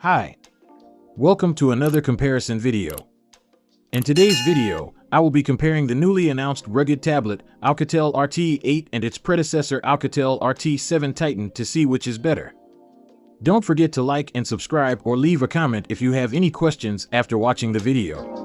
Hi, welcome to another comparison video. In today's video, I will be comparing the newly announced rugged tablet Oukitel RT8 and its predecessor Oukitel RT7 Titan to see which is better. Don't forget to like and subscribe or leave a comment if you have any questions after watching the video.